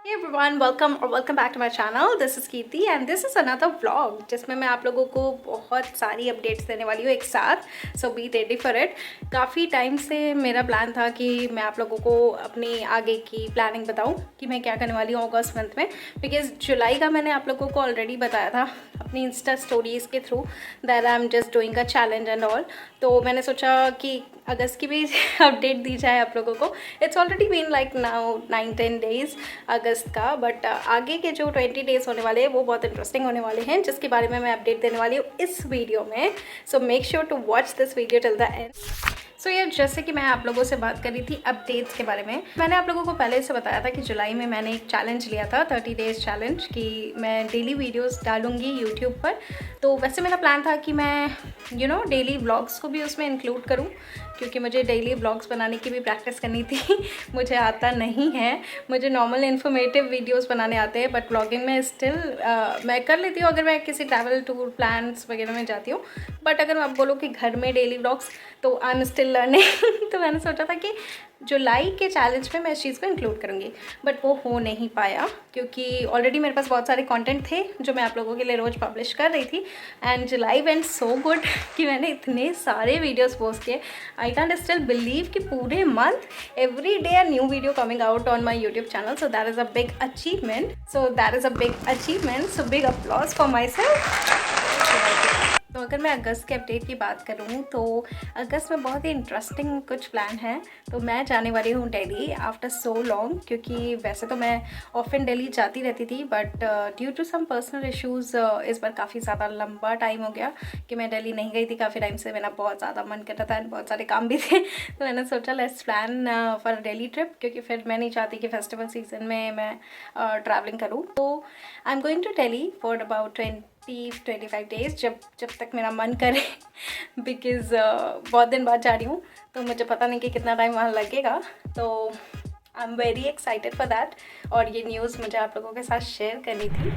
Hey everyone, welcome back to my channel. This is Kirti and this is another vlog जिसमें मैं आप लोगों को बहुत सारी अपडेट्स देने वाली हूँ एक साथ. So be ready for it. काफ़ी टाइम से मेरा प्लान था कि मैं आप लोगों को अपनी आगे की प्लानिंग बताऊँ कि मैं क्या करने वाली हूँ अगस्त मंथ में. बिकॉज जुलाई का मैंने आप लोगों को ऑलरेडी बताया था अपनी इंस्टा स्टोरीज़ के through that I am just doing a challenge and all. तो मैंने सोचा कि अगस्त की भी अपडेट दी जाए आप लोगों को. It's already been like now 9-10 days अगस्त का, बट आगे के जो 20 डेज़ होने वाले हैं वो बहुत इंटरेस्टिंग होने वाले हैं जिसके बारे में मैं अपडेट देने वाली हूँ इस वीडियो में. So make sure to watch this video till the end. So यार, जैसे कि मैं आप लोगों से बात कर रही थी अपडेट्स के बारे में, मैंने आप लोगों को पहले से बताया था कि जुलाई में मैंने एक चैलेंज लिया था 30 डेज़ चैलेंज कि मैं डेली वीडियोस डालूंगी यूट्यूब पर. तो वैसे मेरा प्लान था कि मैं डेली व्लॉग्स को भी उसमें इंक्लूड करूं क्योंकि मुझे डेली व्लॉग्स बनाने की भी प्रैक्टिस करनी थी. मुझे आता नहीं है. मुझे नॉर्मल इन्फॉर्मेटिव वीडियोस बनाने आते हैं बट व्लॉगिंग में स्टिल मैं कर लेती हूँ अगर मैं किसी ट्रैवल टूर प्लान्स वगैरह में जाती हूँ. बट अगर आप बोलो कि घर में डेली व्लॉग्स, तो आई एम स्टिल लर्निंग. तो मैंने सोचा था कि जुलाई के चैलेंज में मैं इस चीज़ को इंक्लूड करूँगी बट वो हो नहीं पाया क्योंकि ऑलरेडी मेरे पास बहुत सारे कंटेंट थे जो मैं आप लोगों के लिए रोज़ पब्लिश कर रही थी. And July went so good कि मैंने इतने सारे वीडियोस पोस्ट किए. आई कैन स्टिल बिलीव कि पूरे month every day a new video coming out on my YouTube channel. So that is a big achievement. So big applause for my self. तो अगर मैं अगस्त के अपडेट की बात करूँ तो अगस्त में बहुत ही इंटरेस्टिंग कुछ प्लान है. तो मैं जाने वाली हूँ दिल्ली आफ्टर सो लॉन्ग क्योंकि वैसे तो मैं ऑफन दिल्ली जाती रहती थी but due to some personal issues इस बार काफ़ी ज़्यादा लंबा टाइम हो गया कि मैं दिल्ली नहीं गई थी. काफ़ी टाइम से मेरा बहुत ज़्यादा मन कर रहा था एंड बहुत सारे काम भी थे. तो मैंने सोचा let's plan for Delhi trip क्योंकि फिर मैं नहीं चाहती कि फेस्टिवल सीजन में मैं ट्रैवलिंग करूँ. तो I am going to Delhi for about 20-25 days जब तक मेरा मन करे. बिकॉज़ बहुत दिन बाद जा रही हूँ तो मुझे पता नहीं कि कितना टाइम वहाँ लगेगा. तो I am very excited for that और ये न्यूज़ मुझे आप लोगों के साथ शेयर करनी थी.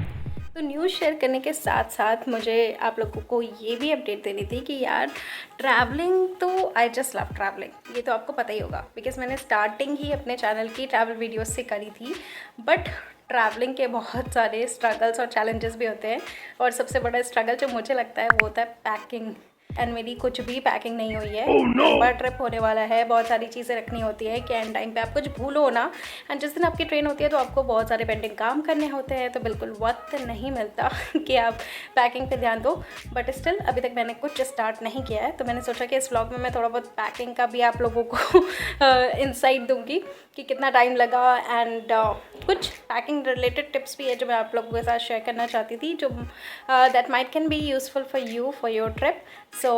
तो न्यूज़ शेयर करने के साथ साथ मुझे आप लोगों को ये भी अपडेट देनी थी कि यार ट्रैवलिंग तो आई जस्ट लव ट्रैवलिंग. ये तो आपको पता ही होगा बिकॉज़ मैंने स्टार्टिंग ही अपने चैनल की ट्रैवल वीडियोस से करी थी. बट ट्रैवलिंग के बहुत सारे स्ट्रगल्स और चैलेंजेस भी होते हैं और सबसे बड़ा स्ट्रगल जो मुझे लगता है वो होता है पैकिंग. एंड मेरी कुछ भी पैकिंग नहीं हुई है. लंबा ट्रिप होने वाला है, बहुत सारी चीज़ें रखनी होती है कि एंड टाइम पे आप कुछ भूलो ना. एंड जिस दिन आपकी ट्रेन होती है तो आपको बहुत सारे पेंडिंग काम करने होते हैं तो बिल्कुल वक्त नहीं मिलता कि आप पैकिंग पे ध्यान दो. बट स्टिल अभी तक मैंने कुछ स्टार्ट नहीं किया है तो मैंने सोचा कि इस व्लॉग में मैं थोड़ा बहुत पैकिंग का भी आप लोगों को इंसाइट दूँगी कि कितना टाइम लगा. एंड कुछ पैकिंग रिलेटेड टिप्स भी है जो मैं आप लोगों के साथ शेयर करना चाहती थी जो that might can be useful for you for your trip. So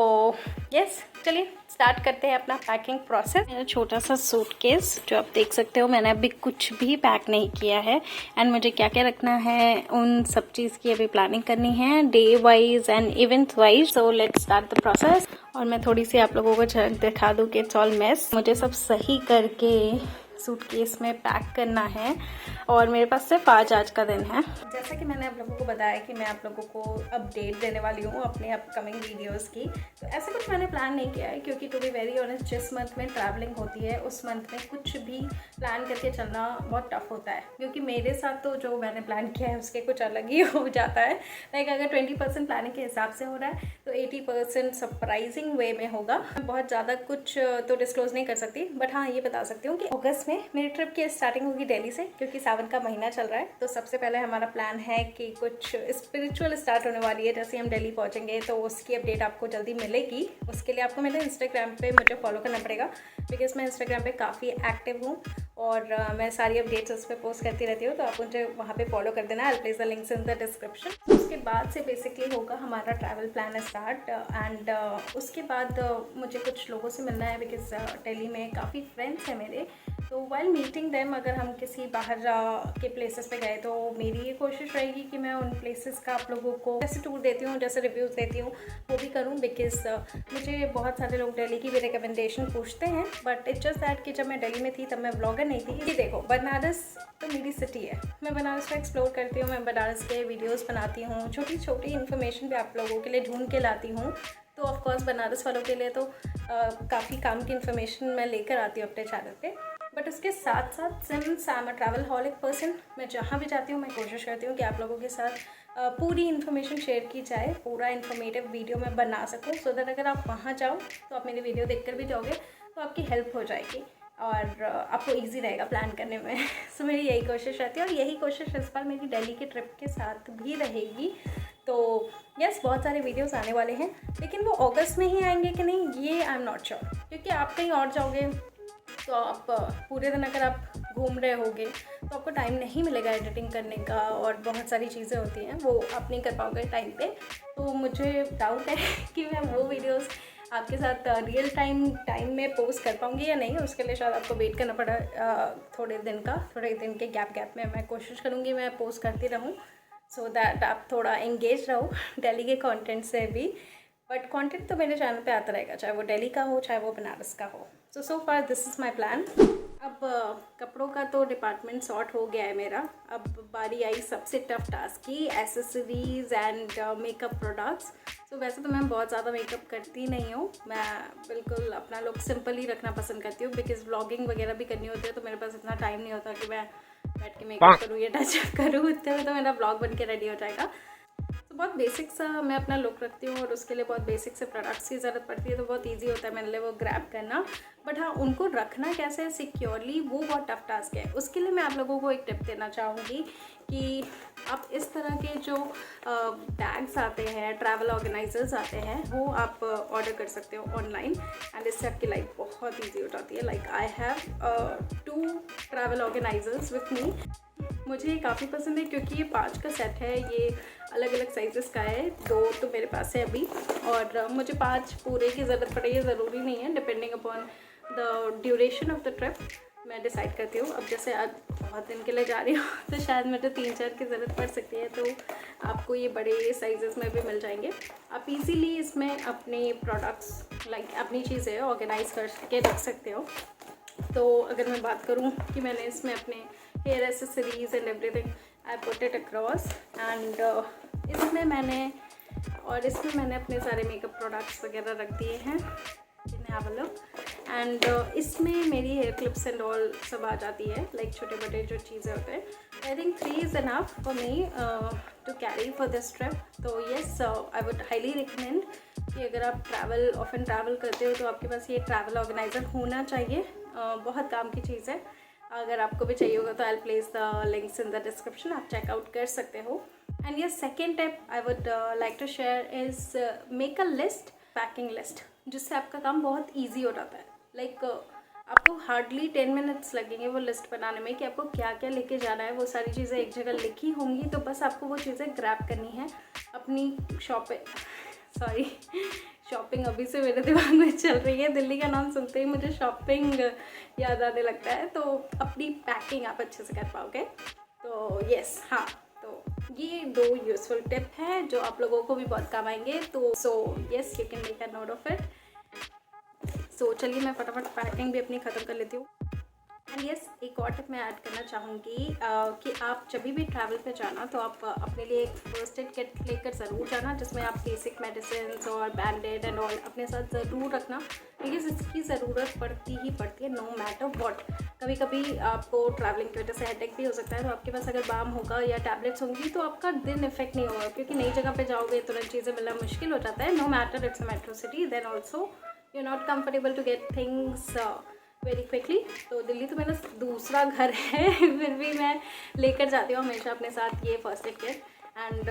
yes, चलिए स्टार्ट करते हैं अपना पैकिंग प्रोसेस. मेरा छोटा सा सूटकेस जो आप देख सकते हो, मैंने अभी कुछ भी पैक नहीं किया है. एंड मुझे क्या क्या रखना है उन सब चीज़ की अभी प्लानिंग करनी है day wise and event wise. So let's start the process. और मैं थोड़ी सी आप लोगों को दिखा दूँ कि इट्स ऑल मेस. मुझे सब सही करके सूटकेस में पैक करना है और मेरे पास सिर्फ आज का दिन है. जैसा कि मैंने आप लोगों को बताया कि मैं आप लोगों को अपडेट देने वाली हूँ अपने अपकमिंग वीडियोस की. तो ऐसा कुछ मैंने प्लान नहीं किया है क्योंकि टू बी वेरी ऑनेस्ट जिस मंथ में ट्रैवलिंग होती है उस मंथ में कुछ भी प्लान करके चलना बहुत टफ होता है क्योंकि मेरे साथ तो जो मैंने प्लान किया है उसके कुछ अलग ही हो जाता है. लाइक अगर 20% प्लानिंग के हिसाब से हो रहा है तो 80% सरप्राइजिंग वे में होगा. बहुत ज़्यादा कुछ तो डिस्क्लोज नहीं कर सकती बट हाँ ये बता सकती हूँ कि अगस्त में मेरी ट्रिप की स्टार्टिंग होगी दिल्ली से क्योंकि सावन का महीना चल रहा है. तो सबसे पहले हमारा प्लान है कि कुछ स्पिरिचुअल स्टार्ट होने वाली है. जैसे हम दिल्ली पहुंचेंगे तो उसकी अपडेट आपको जल्दी मिलेगी. उसके लिए आपको मेरे इंस्टाग्राम पे मुझे फॉलो करना पड़ेगा बिकॉज मैं इंस्टाग्राम पे काफ़ी एक्टिव हूँ और मैं सारी अपडेट्स उस पर पोस्ट करती रहती हूँ. तो आप मुझे वहाँ पे फॉलो कर देना. I place the links in the description. उसके बाद से बेसिकली होगा हमारा ट्रैवल प्लान स्टार्ट. एंड उसके बाद मुझे कुछ लोगों से मिलना है बिकॉज दिल्ली में काफ़ी फ्रेंड्स हैं मेरे. तो वाइल मीटिंग देम अगर हम किसी बाहर के प्लेसेस पे गए तो मेरी ये कोशिश रहेगी कि मैं उन प्लेसेस का आप लोगों को जैसे टूर देती हूँ, जैसे रिव्यूज़ देती हूँ वो भी करूँ. बिकॉज मुझे बहुत सारे लोग दिल्ली की भी रिकमेंडेशन पूछते हैं बट इट्स जस्ट दैट कि जब मैं दिल्ली में थी तब मैं ब्लॉगर नहीं थी. ये देखो बनारस तो मेरी सिटी है, मैं बनारस को एक्सप्लोर करती हूँ, मैं बनारस के वीडियोज़ बनाती हूँ, छोटी छोटी इन्फॉर्मेशन भी आप लोगों के लिए ढूंढ के लाती हूँ. तो ऑफकोर्स बनारस वालों के लिए तो काफ़ी काम की इन्फॉर्मेशन मैं लेकर आती हूँ अपने चैनल पे. बट उसके साथ साथ since I am a travel हॉलिक person, मैं जहाँ भी जाती हूँ मैं कोशिश करती हूँ कि आप लोगों के साथ पूरी इन्फॉर्मेशन शेयर की जाए, पूरा इन्फॉर्मेटिव वीडियो मैं बना सकूँ, सो दैट अगर आप वहाँ जाओ तो आप मेरी वीडियो देखकर भी जाओगे तो आपकी हेल्प हो जाएगी और आपको इजी रहेगा प्लान करने में। सो मेरी यही कोशिश रहती है और यही कोशिश इस बार मेरी दिल्ली के ट्रिप के साथ भी रहेगी। तो यस, बहुत सारे वीडियोस आने वाले हैं, लेकिन वो अगस्त में ही आएंगे कि नहीं ये आई एम नॉट श्योर, क्योंकि आप कहीं और जाओगे तो आप पूरे दिन अगर आप घूम रहे होगे तो आपको टाइम नहीं मिलेगा एडिटिंग करने का और बहुत सारी चीज़ें होती हैं वो आप नहीं कर पाओगे टाइम पे। तो मुझे डाउट है कि मैं वो वीडियोस आपके साथ रियल टाइम में पोस्ट कर पाऊँगी या नहीं। उसके लिए शायद आपको वेट करना पड़ा थोड़े दिन के गैप में मैं कोशिश करूँगी मैं पोस्ट करती रहूँ, सो दैट आप थोड़ा एंगेज रहो दिल्ली के कंटेंट से भी। बट कंटेंट तो मेरे चैनल पे आता रहेगा, चाहे वो दिल्ली का हो चाहे वो बनारस का हो। So far this is my plan. अब कपड़ों का तो डिपार्टमेंट सॉर्ट हो गया है मेरा, अब बारी आई सबसे टफ टास्क की, एसेसरीज़ एंड मेकअप प्रोडक्ट्स। तो वैसे तो मैं बहुत ज़्यादा मेकअप करती नहीं हूँ, मैं बिल्कुल अपना लुक सिंपल ही रखना पसंद करती हूँ, बिकॉज व्लॉगिंग वगैरह भी करनी होती है तो मेरे पास इतना टाइम नहीं होता कि मैं बैठ के मेकअप करूँ या टचअप करूँ, इतने में तो मेरा ब्लॉग बन के रेडी हो जाएगा। तो बहुत बेसिक सा मैं अपना लुक रखती हूँ और उसके लिए बहुत बेसिक से प्रोडक्ट्स की ज़रूरत पड़ती है, तो बहुत इजी होता है मेरे लिए वो ग्रैब करना। बट हाँ, उनको रखना कैसे है सिक्योरली वो बहुत टफ टास्क है। उसके लिए मैं आप लोगों को एक टिप देना चाहूँगी कि आप इस तरह के जो बैग्स आते हैं, ट्रैवल ऑर्गेनाइजर्स आते हैं, वो आप ऑर्डर कर सकते हो ऑनलाइन एंड इससे आपकी लाइफ बहुत ईजी हो जाती है। Like I have 2 travel organisers with me. मुझे ये काफ़ी पसंद है क्योंकि ये 5 का सेट है, ये अलग अलग साइज़ेस का है, 2 तो मेरे पास है अभी और मुझे 5 पूरे की ज़रूरत पड़े ये ज़रूरी नहीं है, depending upon the duration of the trip मैं डिसाइड करती हूँ। अब जैसे आज बहुत दिन के लिए जा रही हूँ तो शायद मुझे 3-4 की ज़रूरत पड़ सकती है, तो आपको ये बड़े साइज़ेस में भी मिल जाएंगे। आप इजीली इसमें अपने प्रोडक्ट्स लाइक अपनी चीज़ें ऑर्गेनाइज करके रख सकते हो। तो अगर मैं बात करूँ कि मैंने इसमें अपने hair accessories and everything I put it across and इसमें मैंने अपने सारे मेकअप प्रोडक्ट्स वगैरह रख दिए हैं, हैव अ लुक। एंड इसमें मेरी हेयर क्लिप्स एंड ऑल सब आ जाती है, लाइक छोटे बड़े जो चीज़ें होते हैं। I think 3 is enough for me to carry for this trip. तो yes, I would highly recommend कि अगर आप ऑफन ट्रैवल करते हो तो आपके पास ये ट्रैवल ऑर्गेनाइज़र होना चाहिए। बहुत काम की चीज़ है, अगर आपको भी चाहिए होगा तो I will place the links in the description, आप चेकआउट कर सकते हो। एंड ये second tip I would like to share is make a list, packing list, जिससे आपका काम बहुत ईजी हो जाता है। लाइक आपको हार्डली 10 मिनट्स लगेंगे वो लिस्ट बनाने में कि आपको क्या क्या लेके जाना है। वो सारी चीज़ें एक जगह लिखी होंगी, तो बस आपको वो चीज़ें ग्रैब करनी है अपनी शॉपिंग अभी से मेरे दिमाग में चल रही है, दिल्ली का नाम सुनते ही मुझे शॉपिंग याद आने लगता है। तो अपनी पैकिंग आप अच्छे से कर पाओगे। तो येस, हाँ, तो ये 2 यूज़फुल टिप हैं जो आप लोगों को भी बहुत काम आएंगे। तो yes, you can make a note of it. So चलिए मैं फटाफट पैकिंग भी अपनी ख़त्म कर लेती हूँ। एंड येस, एक और टिप मैं ऐड करना चाहूँगी कि आप जब भी ट्रैवल पे जाना तो आप अपने लिए एक फर्स्ट एड किट लेकर ज़रूर जाना, जिसमें आप बेसिक मेडिसिन और बैंडेड एंड ऑल अपने साथ ज़रूर रखना, क्योंकि इसकी ज़रूरत पड़ती ही पड़ती है नो मैटर व्हाट। कभी कभी आपको ट्रैवलिंग की वजह से हेडेक भी हो सकता है, तो आपके पास अगर बाम होगा या टैबलेट्स होंगी तो आपका दिन इफेक्ट नहीं होगा, क्योंकि नई जगह पे जाओगे तुरंत चीज़ें मिलना मुश्किल हो जाता है। No matter it's a metro city, then also you are not comfortable to get things very quickly. तो दिल्ली तो मेरा दूसरा घर है फिर भी मैं लेकर जाती हूँ हमेशा अपने साथ ये first aid kit. And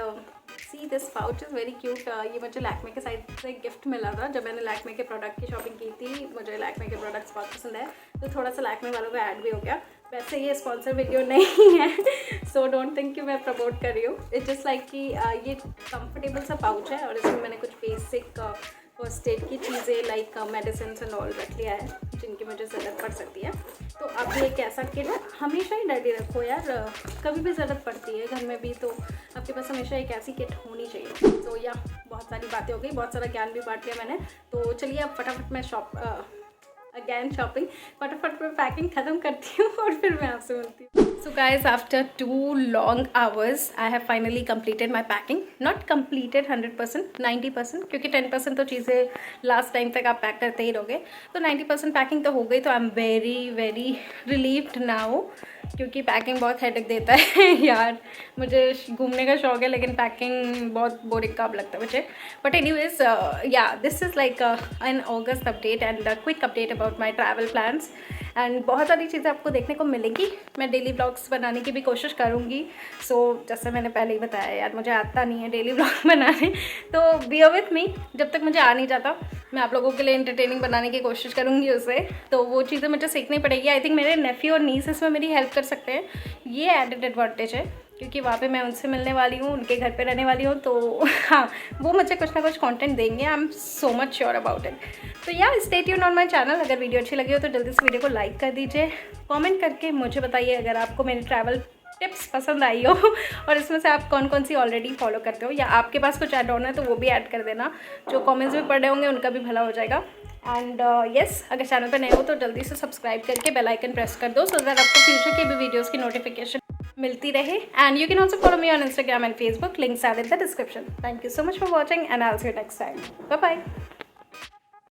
see this pouch is very cute. ये मुझे लैक्मे के साइड से गिफ्ट मिला था जब मैंने लैक्मे के प्रोडक्ट की शॉपिंग की थी। मुझे लैक्मे के प्रोडक्ट्स बहुत पसंद है, तो थोड़ा सा लैक्मे वालों का ऐड भी हो गया। वैसे ये स्पॉन्सर वीडियो नहीं है, सो डोंट थिंक कि मैं प्रमोट कर रही हूँ। इट्स जस्ट लाइक कि ये कंफर्टेबल सा पाउच है और इसमें मैंने कुछ बेसिक फर्स्ट एड की चीज़ें लाइक मेडिसिन एंड ऑल रख लिया है जिनकी मुझे ज़रूरत पड़ सकती है। तो आप भी एक ऐसा किट हमेशा ही रेडी रखो यार, कभी भी ज़रूरत पड़ती है घर में भी, तो आपके पास हमेशा एक ऐसी किट होनी चाहिए। तो या बहुत सारी बातें हो गई, बहुत सारा ज्ञान भी बांट लिया मैंने। तो चलिए अब फटाफट मैं अगैन शॉपिंग, फटाफट मैं पैकिंग ख़त्म करती हूँ और फिर मैं आपसे मिलती हूँ। So guys after 2 long hours I have finally completed my packing. Not completed 100%, 90%, क्योंकि 10% तो चीज़ें लास्ट टाइम तक आप पैक करते ही रहोगे, तो 90% पैकिंग तो हो गई। तो I am very very relieved now, क्योंकि पैकिंग बहुत हेडेक देता है यार। मुझे घूमने का शौक है लेकिन पैकिंग बहुत बोरिंग काम लगता है मुझे। बट एनीवेज या this is like an August update and quick update about my travel plans. And बहुत सारी चीज़ें आपको देखने को मिलेगी। मैं डेली ब्लॉग्स बनाने की भी कोशिश करूँगी। सो जैसे मैंने पहले ही बताया यार, मुझे आता नहीं है डेली ब्लॉग बनाने, तो बियर विथ मी। जब तक मुझे आ नहीं जाता मैं आप लोगों के लिए एंटरटेनिंग बनाने की कोशिश करूँगी उसे, तो वो चीज़ें मुझे सीखनी पड़ेगी। आई थिंक मेरे नेफ्यू और नीस इसमें मेरी हेल्प कर सकते हैं, ये एडेड एडवांटेज है, क्योंकि वहाँ पे मैं उनसे मिलने वाली हूँ, उनके घर पे रहने वाली हूँ। तो हाँ, वो मुझे कुछ ना कुछ कंटेंट देंगे, I am so much sure about it. तो यार stay tuned on my channel. अगर वीडियो अच्छी लगी हो तो जल्दी से वीडियो को लाइक कर दीजिए, कमेंट करके मुझे बताइए अगर आपको मेरी ट्रैवल टिप्स पसंद आई हो और इसमें से आप कौन कौन सी ऑलरेडी फॉलो करते हो, या आपके पास कुछ ऐड ऑन है तो वो भी ऐड कर देना। जो कमेंट्स में पढ़ रहे होंगे उनका भी भला हो जाएगा। एंड येस, अगर चैनल पर नए हो तो जल्दी से सब्सक्राइब करके बेल आइकन प्रेस कर दो, सो दैट आपको फ्यूचर के भी वीडियोज़ की नोटिफिकेशन मिलती रहे। And you can also follow me on Instagram and Facebook, links are in the description. Thank you so much for watching and I will see you next time. Bye bye.